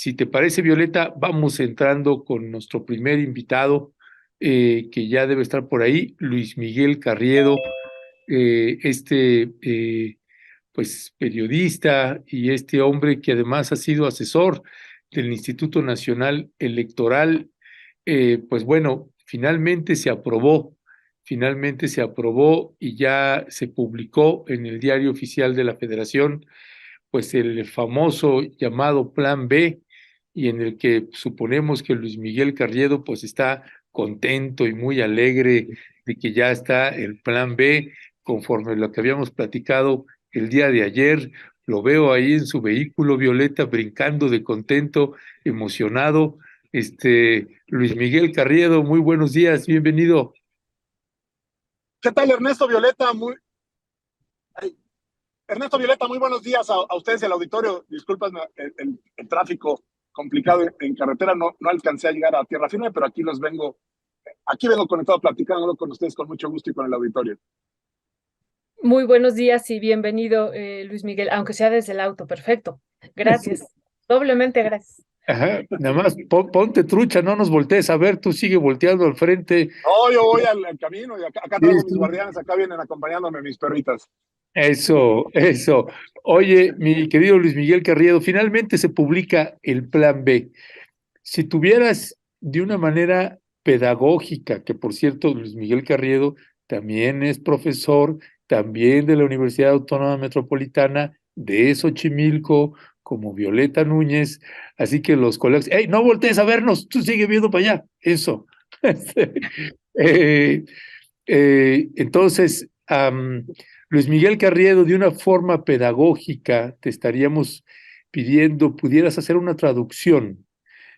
Si te parece, Violeta, vamos entrando con nuestro primer invitado, que ya debe estar por ahí, Luis Miguel Carriedo, pues periodista y este hombre que además ha sido asesor del Instituto Nacional Electoral. Pues bueno, finalmente se aprobó y ya se publicó en el Diario Oficial de la Federación, pues el famoso llamado Plan B, y en el que suponemos que Luis Miguel Carriedo pues está contento y muy alegre de que ya está el Plan B, conforme a lo que habíamos platicado el día de ayer. Lo veo ahí en su vehículo, Violeta, brincando de contento, emocionado. Luis Miguel Carriedo, muy buenos días, bienvenido. ¿Qué tal, Ernesto Violeta? Ernesto Violeta, muy buenos días a ustedes, el auditorio. Disculpas el tráfico complicado en carretera, no alcancé a llegar a tierra firme, pero aquí vengo conectado platicando con ustedes con mucho gusto y con el auditorio. Muy buenos días y bienvenido, Luis Miguel, aunque sea desde el auto, perfecto. Gracias, doblemente gracias. Ajá, nada más ponte trucha, no nos voltees a ver, tú sigue volteando al frente. No, yo voy al camino y acá traigo mis guardianes, acá vienen acompañándome mis perritas. Eso. Oye, mi querido Luis Miguel Carriedo, finalmente se publica el Plan B. Si tuvieras de una manera pedagógica, que por cierto, Luis Miguel Carriedo también es profesor, también de la Universidad Autónoma Metropolitana de Xochimilco, como Violeta Núñez, así que los colegas, ¡hey, no voltees a vernos! Tú sigue viendo para allá, eso. Eh, entonces, Luis Miguel Carriedo, de una forma pedagógica, te estaríamos pidiendo, pudieras hacer una traducción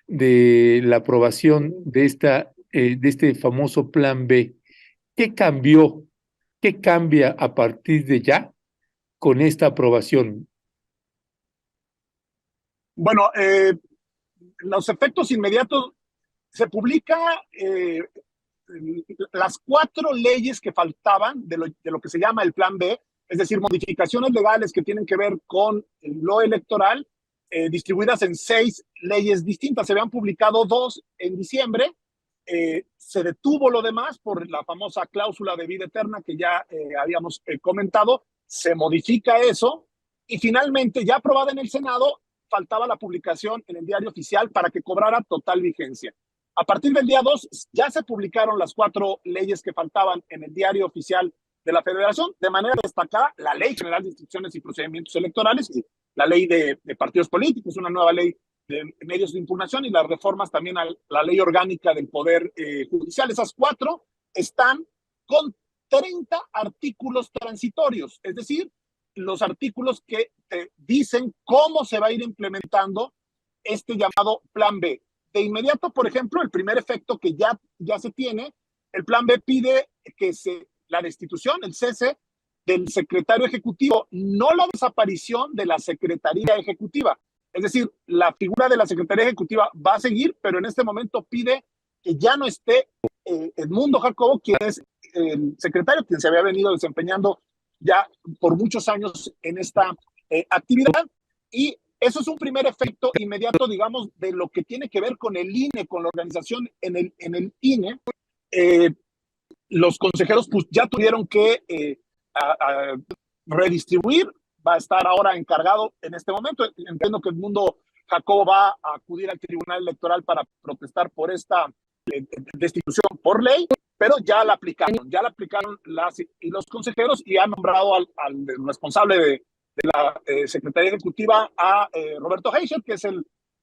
de la aprobación de este famoso Plan B. ¿Qué cambió? ¿Qué cambia a partir de ya con esta aprobación? Bueno, los efectos inmediatos se publica las 4 leyes que faltaban de lo que se llama el Plan B, es decir, modificaciones legales que tienen que ver con lo electoral, distribuidas en 6 leyes distintas. Se habían publicado 2 en diciembre, se detuvo lo demás por la famosa cláusula de vida eterna que ya habíamos comentado, se modifica eso y finalmente, ya aprobada en el Senado, faltaba la publicación en el Diario Oficial para que cobrara total vigencia. A partir del día 2 ya se publicaron las 4 leyes que faltaban en el Diario Oficial de la Federación, de manera destacada la Ley General de Instituciones y Procedimientos Electorales, y la Ley de Partidos Políticos, una nueva ley de medios de impugnación, y las reformas también a la Ley Orgánica del Poder Judicial. Esas 4 están con 30 artículos transitorios, es decir, los artículos que te dicen cómo se va a ir implementando este llamado Plan B. De inmediato, por ejemplo, el primer efecto que ya se tiene, el Plan B pide que la destitución, el cese del secretario ejecutivo, no la desaparición de la Secretaría Ejecutiva. Es decir, la figura de la Secretaría Ejecutiva va a seguir, pero en este momento pide que ya no esté Edmundo Jacobo, quien es el secretario, quien se había venido desempeñando ya por muchos años en esta actividad. Y eso es un primer efecto inmediato, digamos, de lo que tiene que ver con el INE, con la organización en el INE. Los consejeros pues, ya tuvieron que redistribuir, va a estar ahora encargado en este momento. Entiendo que Edmundo Jacobo va a acudir al Tribunal Electoral para protestar por esta destitución por ley, pero ya la aplicaron y los consejeros, y han nombrado al responsable de la Secretaría Ejecutiva a Roberto Heiser, que es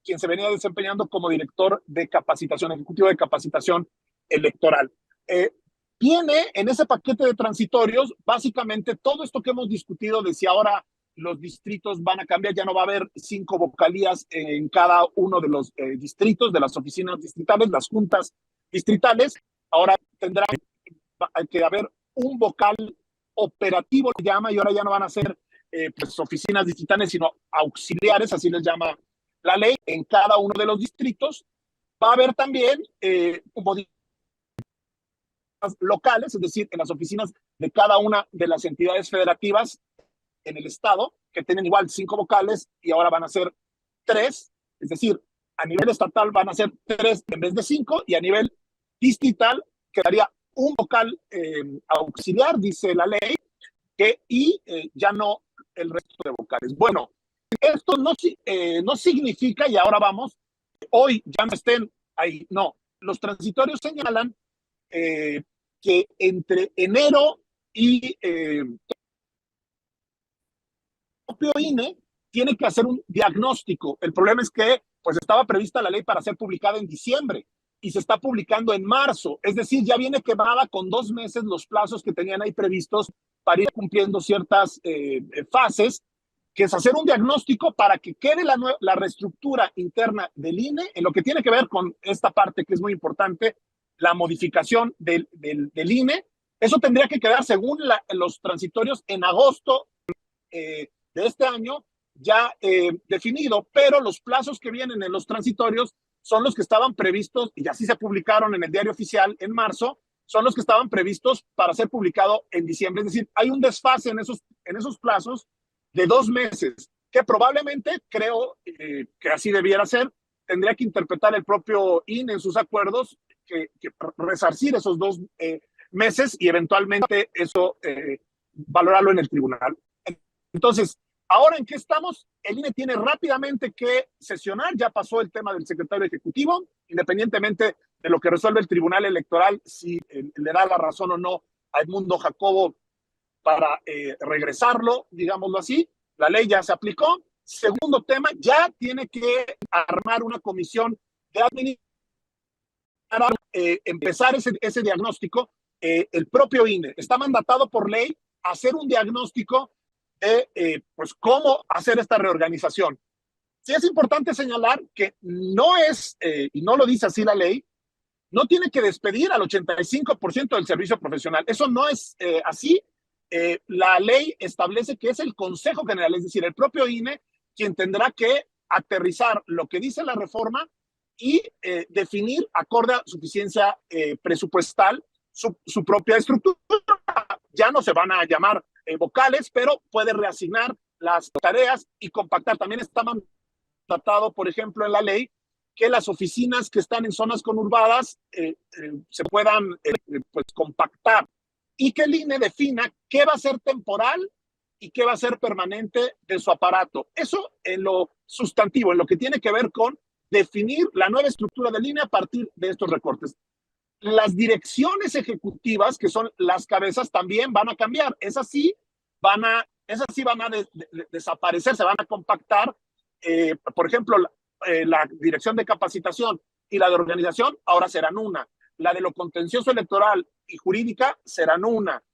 quien se venía desempeñando como director de capacitación, ejecutivo de capacitación electoral. Tiene en ese paquete de transitorios básicamente todo esto que hemos discutido de si ahora los distritos van a cambiar, ya no va a haber 5 vocalías en cada uno de los distritos, de las oficinas distritales, las juntas distritales. Ahora tendrán que haber un vocal operativo, le llama, y ahora ya no van a ser pues, oficinas distritales, sino auxiliares, así les llama la ley, en cada uno de los distritos. Va a haber también locales, es decir, en las oficinas de cada una de las entidades federativas en el estado, que tienen igual 5 vocales y ahora van a ser 3, es decir, a nivel estatal van a ser 3 en vez de 5, y a nivel distrital quedaría un vocal auxiliar, dice la ley, y ya no el resto de vocales. Bueno, esto no significa, y ahora vamos, hoy ya no estén ahí, no. Los transitorios señalan que entre enero y propio INE tiene que hacer un diagnóstico. El problema es que pues estaba prevista la ley para ser publicada en diciembre y se está publicando en marzo. Es decir, ya viene quemada con 2 meses los plazos que tenían ahí previstos para ir cumpliendo ciertas fases, que es hacer un diagnóstico para que quede la reestructura interna del INE en lo que tiene que ver con esta parte que es muy importante, la modificación del INE. Eso tendría que quedar, según los transitorios, en agosto de este año ya definido, pero los plazos que vienen en los transitorios son los que estaban previstos, y así se publicaron en el Diario Oficial en marzo, son los que estaban previstos para ser publicado en diciembre. Es decir, hay un desfase en esos plazos de 2 meses, que probablemente, creo que así debiera ser, tendría que interpretar el propio INE en sus acuerdos, que resarcir esos 2 meses y eventualmente eso valorarlo en el tribunal. Entonces, ¿ahora en qué estamos? El INE tiene rápidamente que sesionar, ya pasó el tema del secretario ejecutivo, independientemente de lo que resuelve el Tribunal Electoral, si le da la razón o no a Edmundo Jacobo para regresarlo, digámoslo así. La ley ya se aplicó. Segundo tema, ya tiene que armar una comisión de administración, empezar ese diagnóstico. El propio INE está mandatado por ley a hacer un diagnóstico de pues cómo hacer esta reorganización. Sí es importante señalar que no es, y no lo dice así la ley, no tiene que despedir al 85% del servicio profesional. Eso no es así. La ley establece que es el Consejo General, es decir, el propio INE, quien tendrá que aterrizar lo que dice la reforma y definir, acorde a suficiencia presupuestal, su propia estructura. Ya no se van a llamar vocales, pero puede reasignar las tareas y compactar. También está mandatado, por ejemplo, en la ley, que las oficinas que están en zonas conurbadas se puedan pues compactar, y que el INE defina qué va a ser temporal y qué va a ser permanente de su aparato. Eso en lo sustantivo, en lo que tiene que ver con definir la nueva estructura del INE a partir de estos recortes. Las direcciones ejecutivas, que son las cabezas, también van a cambiar. Esas sí van a desaparecer, se van a compactar. Por ejemplo, la dirección de capacitación y la de organización ahora serán una. La de lo contencioso electoral y jurídica serán una.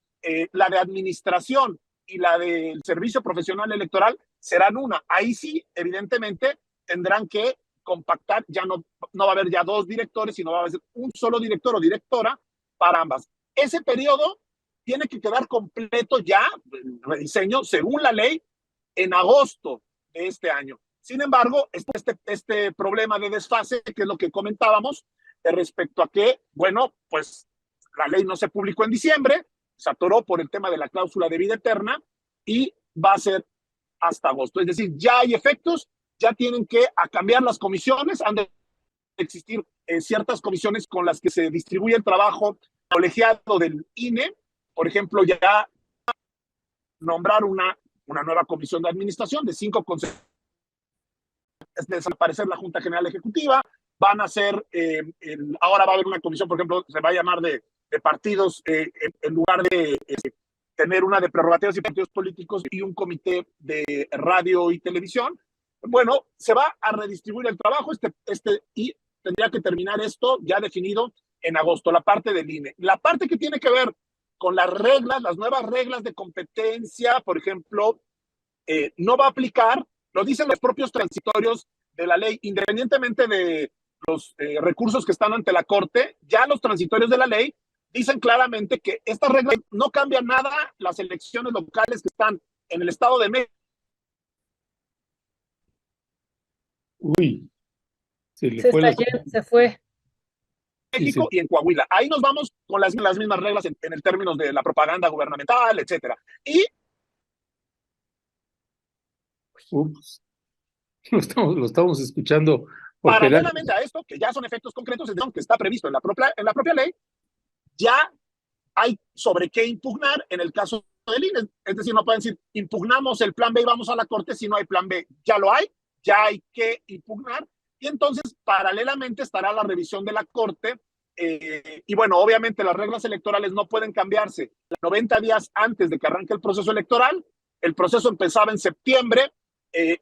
La de administración y la del servicio profesional electoral serán una. Ahí sí, evidentemente, tendrán que compactar, ya no va a haber ya 2 directores, sino va a haber un solo director o directora para ambas. Ese periodo tiene que quedar completo ya, el rediseño, según la ley, en agosto de este año. Sin embargo, este problema de desfase, que es lo que comentábamos, respecto a que, bueno, pues la ley no se publicó en diciembre, se atoró por el tema de la cláusula de vida eterna y va a ser hasta agosto. Es decir, ya hay efectos, ya tienen que cambiar las comisiones, han de existir ciertas comisiones con las que se distribuye el trabajo colegiado del INE. Por ejemplo, ya nombrar una nueva comisión de administración de 5 consejeros, desaparecer la Junta General Ejecutiva, van a ser, ahora va a haber una comisión, por ejemplo, se va a llamar de partidos, en lugar de tener una de prerrogativas y partidos políticos y un comité de radio y televisión. Bueno, se va a redistribuir el trabajo y tendría que terminar esto ya definido en agosto, la parte del INE. La parte que tiene que ver con las reglas, las nuevas reglas de competencia, por ejemplo, no va a aplicar, lo dicen los propios transitorios de la ley, independientemente de los recursos que están ante la Corte, ya los transitorios de la ley dicen claramente que estas reglas no cambian nada las elecciones locales que están en el Estado de México. Uy, se fue. México y en Coahuila. Ahí nos vamos con las mismas reglas en el términos de la propaganda gubernamental, etcétera. Y ups, lo estamos escuchando Porque Paralelamente a esto, que ya son efectos concretos, es decir, que está previsto en la propia ley, ya hay sobre qué impugnar en el caso del INE. Es decir, no pueden decir, impugnamos el plan B y vamos a la corte si no hay plan B. Ya lo hay, ya hay que impugnar. Y entonces, paralelamente, estará la revisión de la corte. Y bueno, obviamente las reglas electorales no pueden cambiarse 90 días antes de que arranque el proceso electoral. El proceso empezaba en septiembre.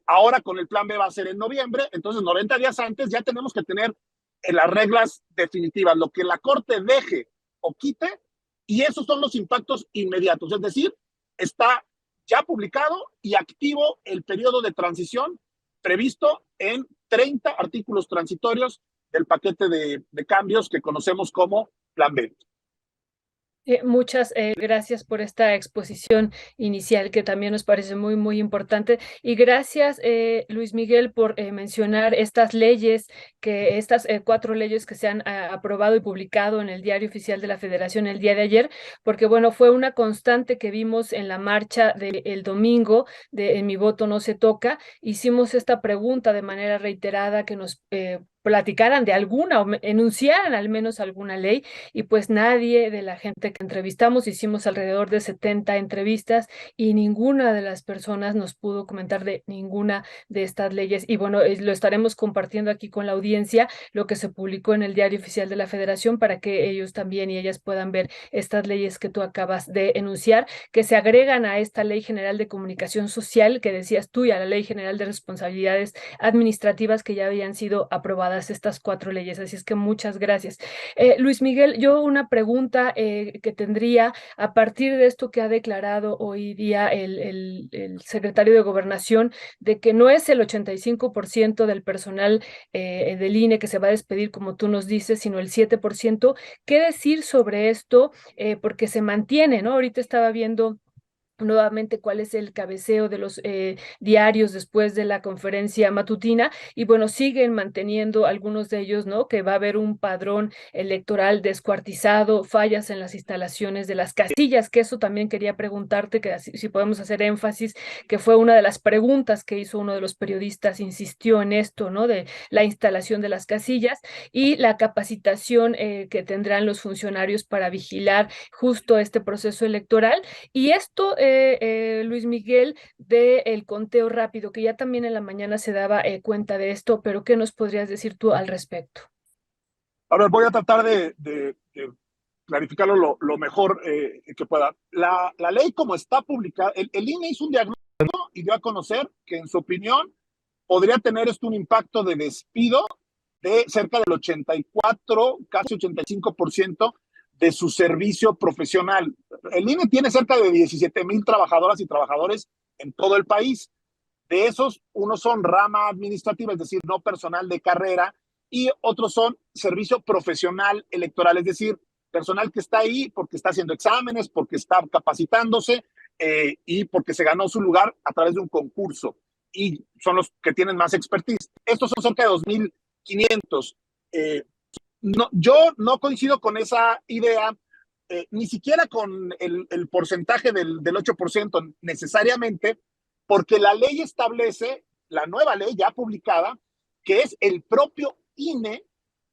Ahora con el plan B va a ser en noviembre. Entonces, 90 días antes ya tenemos que tener las reglas definitivas. Lo que la corte deje o quite, y esos son los impactos inmediatos. Es decir, está ya publicado y activo el periodo de transición previsto en 30 artículos transitorios del paquete de cambios que conocemos como Plan B. Muchas gracias por esta exposición inicial que también nos parece muy, muy importante. Y gracias, Luis Miguel, por mencionar estas leyes, estas 4 leyes que se han aprobado y publicado en el Diario Oficial de la Federación el día de ayer, porque bueno, fue una constante que vimos en la marcha del domingo de En mi voto no se toca. Hicimos esta pregunta de manera reiterada que nos platicaran de alguna o enunciaran al menos alguna ley, y pues nadie de la gente que entrevistamos, hicimos alrededor de 70 entrevistas y ninguna de las personas nos pudo comentar de ninguna de estas leyes. Y bueno, lo estaremos compartiendo aquí con la audiencia, lo que se publicó en el Diario Oficial de la Federación, para que ellos también y ellas puedan ver estas leyes que tú acabas de enunciar, que se agregan a esta Ley General de Comunicación Social que decías tú y a la Ley General de Responsabilidades Administrativas que ya habían sido aprobadas estas 4 leyes. Así es que muchas gracias. Luis Miguel, yo una pregunta que tendría a partir de esto que ha declarado hoy día el secretario de Gobernación, de que no es el 85% del personal del INE que se va a despedir, como tú nos dices, sino el 7%. ¿Qué decir sobre esto? Porque se mantiene, ¿no? Ahorita estaba viendo nuevamente cuál es el cabeceo de los diarios después de la conferencia matutina, y bueno, siguen manteniendo algunos de ellos, ¿no? Que va a haber un padrón electoral descuartizado, fallas en las instalaciones de las casillas, que eso también quería preguntarte, que si podemos hacer énfasis, que fue una de las preguntas que hizo uno de los periodistas, insistió en esto, ¿no? De la instalación de las casillas y la capacitación que tendrán los funcionarios para vigilar justo este proceso electoral. Y esto, Luis Miguel, del conteo rápido, que ya también en la mañana se daba cuenta de esto, pero ¿qué nos podrías decir tú al respecto? A ver, voy a tratar de clarificarlo lo mejor que pueda. La ley como está publicada, el INE hizo un diagnóstico y dio a conocer que en su opinión podría tener esto un impacto de despido de cerca del 84, casi 85% de su servicio profesional. El INE tiene cerca de 17,000 trabajadoras y trabajadores en todo el país. De esos, unos son rama administrativa, es decir, no personal de carrera, y otros son servicio profesional electoral, es decir, personal que está ahí porque está haciendo exámenes, porque está capacitándose y porque se ganó su lugar a través de un concurso. Y son los que tienen más expertise. Estos son cerca de 2,500. No, yo no coincido con esa idea, ni siquiera con el porcentaje del 8% necesariamente, porque la ley establece, la nueva ley ya publicada, que es el propio INE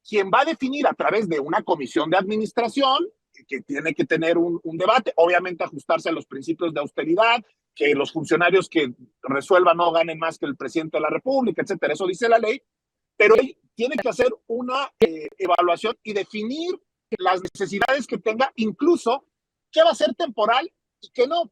quien va a definir a través de una comisión de administración que tiene que tener un debate, obviamente ajustarse a los principios de austeridad, que los funcionarios que resuelvan no ganen más que el presidente de la República, etcétera. Eso dice la ley, pero tiene que hacer una evaluación y definir las necesidades que tenga, incluso qué va a ser temporal y qué no.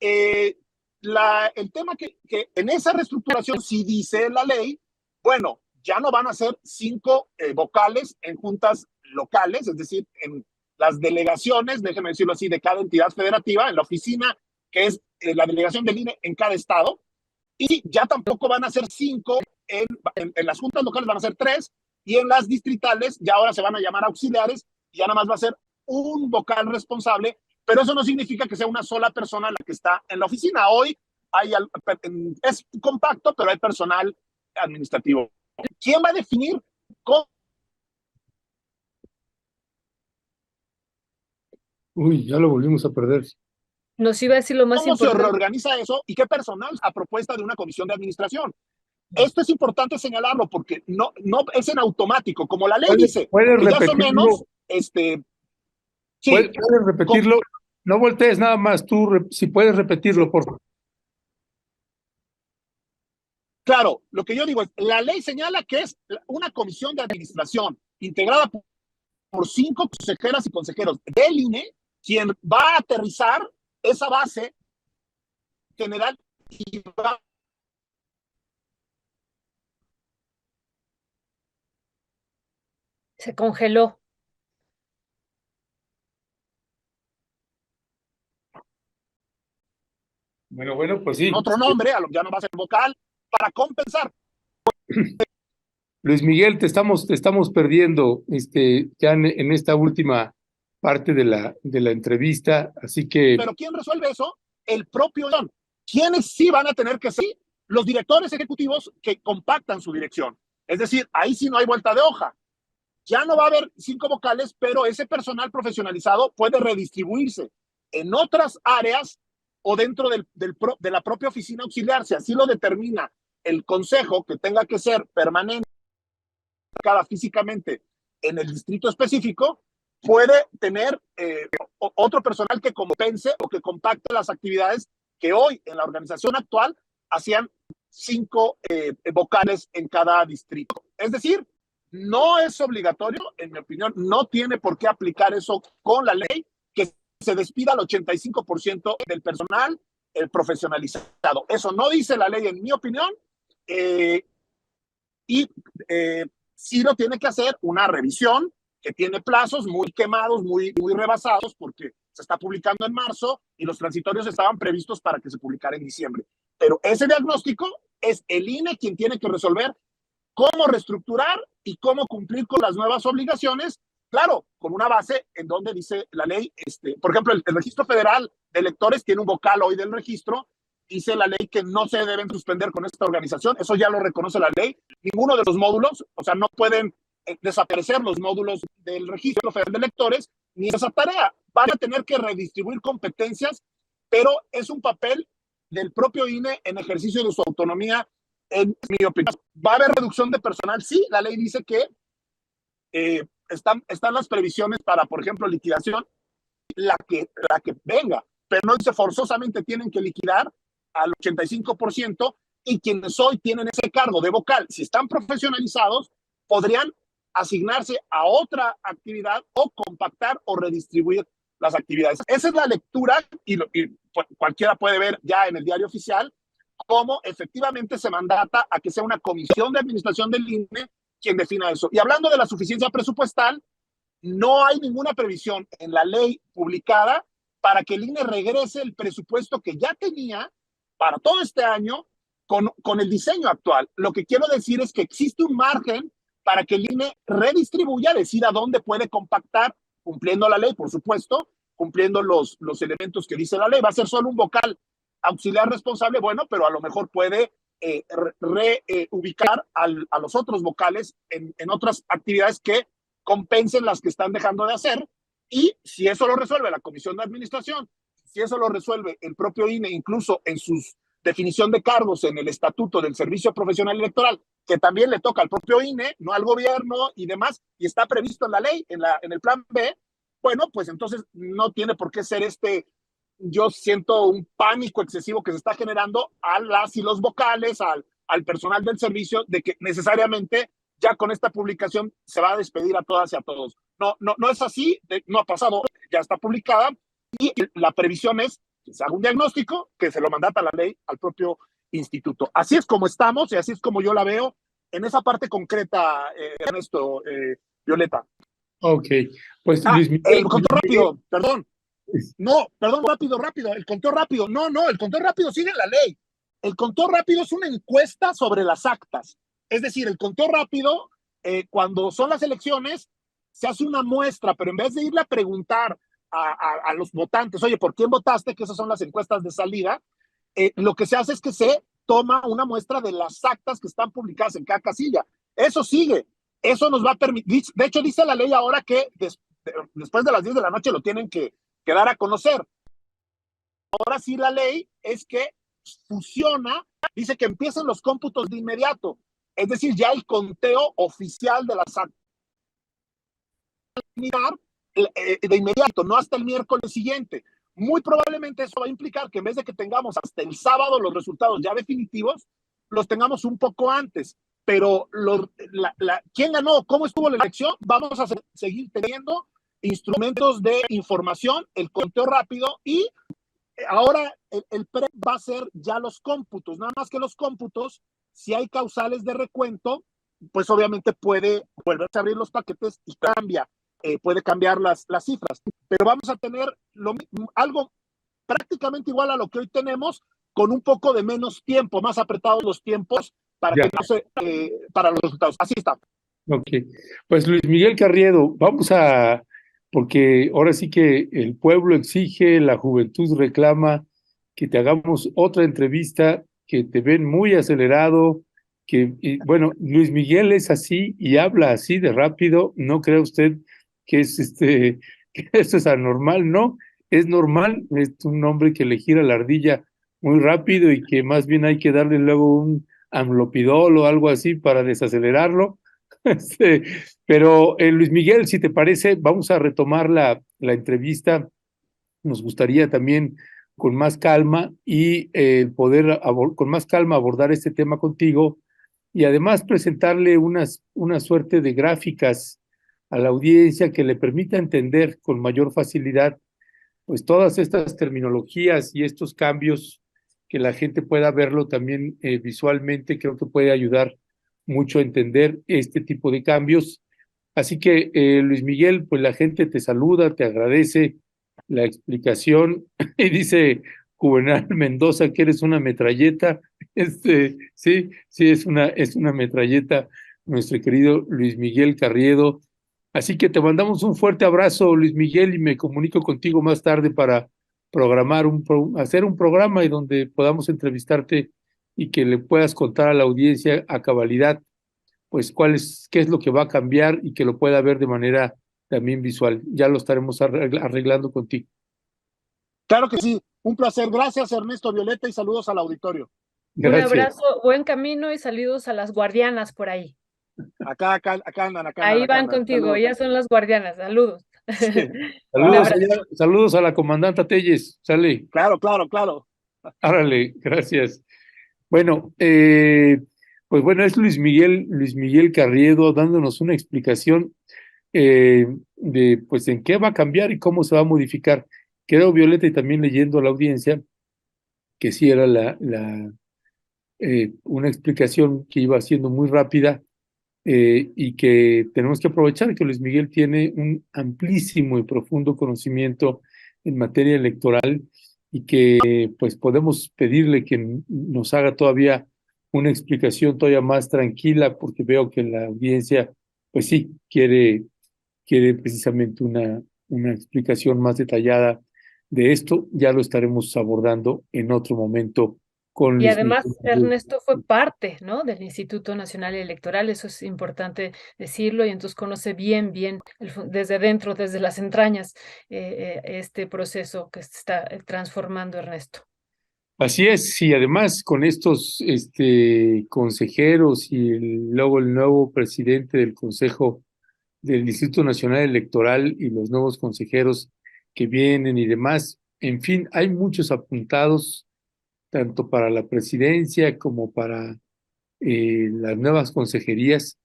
El tema que en esa reestructuración, si dice la ley, bueno, ya no van a ser 5 vocales en juntas locales, es decir, en las delegaciones, déjenme decirlo así, de cada entidad federativa, en la oficina, que es la delegación del INE en cada estado, y ya tampoco van a ser 5 en las juntas locales, van a ser 3, y en las distritales ya ahora se van a llamar auxiliares, y ya nada más va a ser un vocal responsable, pero eso no significa que sea una sola persona la que está en la oficina. Hoy es compacto, pero hay personal administrativo. ¿Quién va a definir cómo? Uy, ya lo volvimos a perder. Nos iba a decir lo más ¿Cómo se importante. reorganiza eso y qué personal a propuesta de una comisión de administración? Esto es importante señalarlo porque no es en automático, como la ley dice, ¿Puedes que ya son repetirlo? menos, sí. ¿Puedes repetirlo? No voltees nada más, tú, si puedes repetirlo, por favor. Claro, lo que yo digo es, la ley señala que es una comisión de administración integrada por 5 consejeras y consejeros del INE, quien va a aterrizar esa base general y va. Se congeló. Bueno, pues sí. Otro nombre, ya no va a ser vocal, para compensar. Luis Miguel, te estamos perdiendo ya en esta última parte de la entrevista, así que... Pero ¿quién resuelve eso? El propio ION. ¿Quiénes sí van a tener que ser? Los directores ejecutivos que compactan su dirección. Es decir, ahí sí no hay vuelta de hoja. Ya no va a haber 5 vocales, pero ese personal profesionalizado puede redistribuirse en otras áreas o dentro de la propia oficina auxiliar, si así lo determina el consejo, que tenga que ser permanente físicamente en el distrito específico, puede tener otro personal que compense o que compacte las actividades que hoy en la organización actual hacían 5 vocales en cada distrito. Es decir, no es obligatorio, en mi opinión, no tiene por qué aplicar eso con la ley, que se despida al 85% del personal profesionalizado. Eso no dice la ley, en mi opinión, y sí lo tiene que hacer una revisión que tiene plazos muy quemados, muy rebasados, porque se está publicando en marzo y los transitorios estaban previstos para que se publicara en diciembre. Pero ese diagnóstico es el INE quien tiene que resolver cómo reestructurar y cómo cumplir con las nuevas obligaciones, claro, con una base en donde dice la ley, por ejemplo, el Registro Federal de Electores tiene un vocal hoy del registro, dice la ley que no se deben suspender con esta organización, eso ya lo reconoce la ley, ninguno de los módulos, o sea, no pueden desaparecer los módulos del Registro Federal de Electores, ni esa tarea, van a tener que redistribuir competencias, pero es un papel del propio INE en ejercicio de su autonomía, en mi opinión. ¿Va a haber reducción de personal? Sí, la ley dice que están las previsiones para, por ejemplo, liquidación, la que venga, pero no dice forzosamente tienen que liquidar al 85% y quienes hoy tienen ese cargo de vocal, si están profesionalizados, podrían asignarse a otra actividad o compactar o redistribuir las actividades. Esa es la lectura y cualquiera puede ver ya en el diario oficial cómo efectivamente se mandata a que sea una comisión de administración del INE quien defina eso. Y hablando de la suficiencia presupuestal, no hay ninguna previsión en la ley publicada para que el INE regrese el presupuesto que ya tenía para todo este año con el diseño actual. Lo que quiero decir es que existe un margen para que el INE redistribuya, decida dónde puede compactar, cumpliendo la ley, por supuesto, cumpliendo los elementos que dice la ley. Va a ser solo un vocal auxiliar responsable, bueno, pero a lo mejor puede reubicar a los otros vocales en otras actividades que compensen las que están dejando de hacer. Y si eso lo resuelve la Comisión de Administración, si eso lo resuelve el propio INE, incluso en su definición de cargos en el Estatuto del Servicio Profesional Electoral, que también le toca al propio INE, no al gobierno y demás, y está previsto en la ley, en el plan B, bueno, pues entonces no tiene por qué ser yo siento un pánico excesivo que se está generando a las y los vocales, al personal del servicio, de que necesariamente ya con esta publicación se va a despedir a todas y a todos. No es así, no ha pasado, ya está publicada y la previsión es que se haga un diagnóstico, que se lo mandata la ley al propio instituto. Así es como estamos y así es como yo la veo en esa parte concreta, Ernesto, Violeta. Ok, pues Luis Miguel. El conteo rápido, perdón. No, perdón, rápido, el conteo rápido. No, el conteo rápido sigue en la ley. El conteo rápido es una encuesta sobre las actas. Es decir, el conteo rápido, cuando son las elecciones, se hace una muestra, pero en vez de irle a preguntar a los votantes, oye, ¿por quién votaste? Que esas son las encuestas de salida. Lo que se hace es que se toma una muestra de las actas que están publicadas en cada casilla. Eso sigue. Eso nos va a permitir, de hecho dice la ley ahora que después de las 10 de la noche lo tienen que dar a conocer. Ahora sí la ley es que fusiona, dice que empiezan los cómputos de inmediato, es decir, ya el conteo oficial de las actividades de inmediato, no hasta el miércoles siguiente. Muy probablemente eso va a implicar que en vez de que tengamos hasta el sábado los resultados ya definitivos, los tengamos un poco antes. Pero ¿quién ganó? ¿Cómo estuvo la elección? Vamos a seguir teniendo instrumentos de información, el conteo rápido, y ahora el PRE va a ser ya los cómputos. Nada más que los cómputos, si hay causales de recuento, pues obviamente puede volverse a abrir los paquetes y puede cambiar las cifras. Pero vamos a tener algo prácticamente igual a lo que hoy tenemos, con un poco de menos tiempo, más apretados los tiempos para que no se, para los resultados. Así está. Ok, pues Luis Miguel Carriedo, porque ahora sí que el pueblo exige, la juventud reclama que te hagamos otra entrevista, que te ven muy acelerado, bueno, Luis Miguel es así y habla así de rápido, no cree usted que que esto es anormal, no, es normal, es un hombre que le gira la ardilla muy rápido y que más bien hay que darle luego un amlopidol o algo así para desacelerarlo. Pero Luis Miguel, si te parece, vamos a retomar la entrevista. Nos gustaría también con más calma y poder con más calma abordar este tema contigo y además presentarle una suerte de gráficas a la audiencia que le permita entender con mayor facilidad pues todas estas terminologías y estos cambios, que la gente pueda verlo también visualmente. Creo que puede ayudar mucho a entender este tipo de cambios. Así que, Luis Miguel, pues la gente te saluda, te agradece la explicación y dice Juvenal Mendoza que eres una metralleta. Sí, es una metralleta, nuestro querido Luis Miguel Carriedo. Así que te mandamos un fuerte abrazo, Luis Miguel, y me comunico contigo más tarde para programar hacer un programa y donde podamos entrevistarte y que le puedas contar a la audiencia a cabalidad, pues qué es lo que va a cambiar y que lo pueda ver de manera también visual. Ya lo estaremos arreglando contigo. Claro que sí, un placer. Gracias, Ernesto, Violeta, y saludos al auditorio. Gracias. Un abrazo, buen camino y saludos a las guardianas por ahí. Acá andan. Ahí van contigo, Saludos. ellas son las guardianas, saludos. Sí. Saludos, saludos a la comandanta Telles, sale. Claro. Árale, gracias. Bueno, pues bueno, es Luis Miguel Carriedo dándonos una explicación de pues en qué va a cambiar y cómo se va a modificar. Creo, Violeta, y también leyendo a la audiencia, que sí era una explicación que iba siendo muy rápida, y que tenemos que aprovechar que Luis Miguel tiene un amplísimo y profundo conocimiento en materia electoral y que pues podemos pedirle que nos haga todavía una explicación todavía más tranquila, porque veo que la audiencia pues sí quiere precisamente una explicación más detallada de esto. Ya lo estaremos abordando en otro momento con Y Luis además, Miguel. Ernesto fue parte, ¿no?, del Instituto Nacional Electoral, eso es importante decirlo, y entonces conoce bien desde dentro, desde las entrañas, este proceso que se está transformando, Ernesto. Así es, y además con estos consejeros y luego el nuevo presidente del Consejo del Instituto Nacional Electoral y los nuevos consejeros que vienen y demás, en fin, hay muchos apuntados, tanto para la presidencia como para las nuevas consejerías,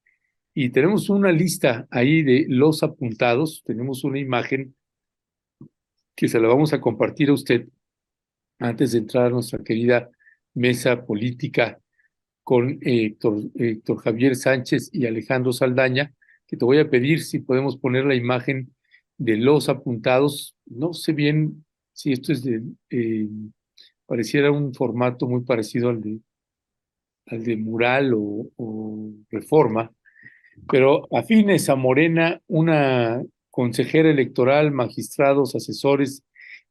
y tenemos una lista ahí de los apuntados, tenemos una imagen que se la vamos a compartir a usted antes de entrar a nuestra querida mesa política con Héctor Javier Sánchez y Alejandro Saldaña, que te voy a pedir si podemos poner la imagen de los apuntados. No sé bien si esto es pareciera un formato muy parecido al de Mural o Reforma, pero afines a Morena, una consejera electoral, magistrados, asesores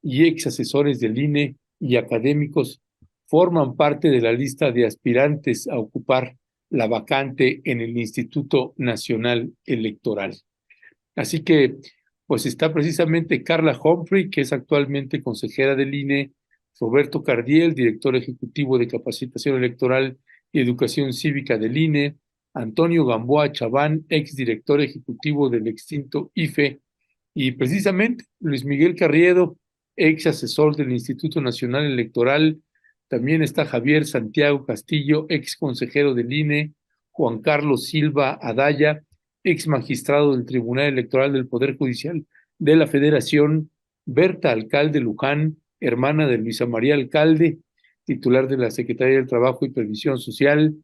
y ex asesores del INE y académicos forman parte de la lista de aspirantes a ocupar la vacante en el Instituto Nacional Electoral. Así que, pues está precisamente Carla Humphrey, que es actualmente consejera del INE, Roberto Cardiel, director ejecutivo de Capacitación Electoral y Educación Cívica del INE, Antonio Gamboa Chaván, exdirector ejecutivo del extinto IFE, y precisamente Luis Miguel Carriedo, ex asesor del Instituto Nacional Electoral. También está Javier Santiago Castillo, ex consejero del INE, Juan Carlos Silva Adaya, ex magistrado del Tribunal Electoral del Poder Judicial de la Federación, Berta Alcalde Luján, hermana de Luisa María Alcalde, titular de la Secretaría del Trabajo y Previsión Social,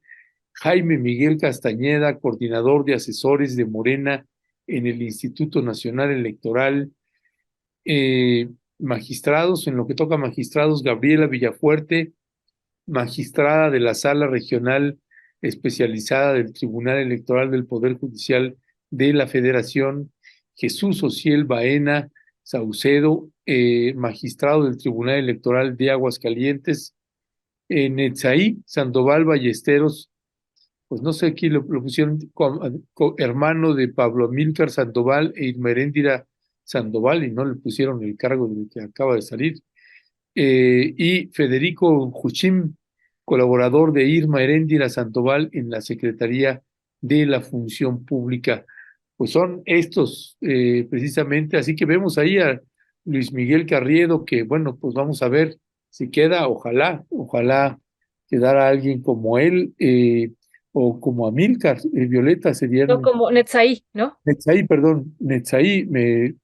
Jaime Miguel Castañeda, coordinador de asesores de Morena en el Instituto Nacional Electoral, magistrados, en lo que toca magistrados, Gabriela Villafuerte, magistrada de la Sala Regional Especializada del Tribunal Electoral del Poder Judicial de la Federación, Jesús Ociel Baena Saucedo, magistrado del Tribunal Electoral de Aguascalientes, Netzaí Sandoval Ballesteros, pues no sé, aquí lo pusieron hermano de Pablo Amílcar Sandoval e Irma Heréndira Sandoval, y no le pusieron el cargo del que acaba de salir, y Federico Juchim, colaborador de Irma Heréndira Sandoval en la Secretaría de la Función Pública. Pues son estos precisamente, así que vemos ahí a Luis Miguel Carriedo, que bueno, pues vamos a ver si queda, ojalá quedara alguien como él, o como Amílcar, Violeta, serían... No, como Netzaí, ¿no? Netzaí, perdón, Netzaí, me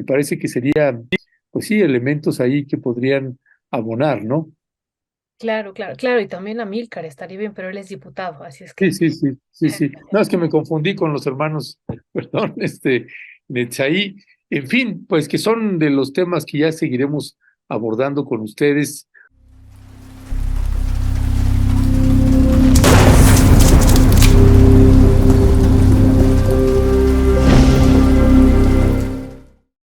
parece que serían, pues sí, elementos ahí que podrían abonar, ¿no? Claro, claro, claro, y también Amílcar estaría bien, pero él es diputado, así es Sí, que... sí. No, es que me confundí con los hermanos, perdón, Netzaí. En fin, pues que son de los temas que ya seguiremos abordando con ustedes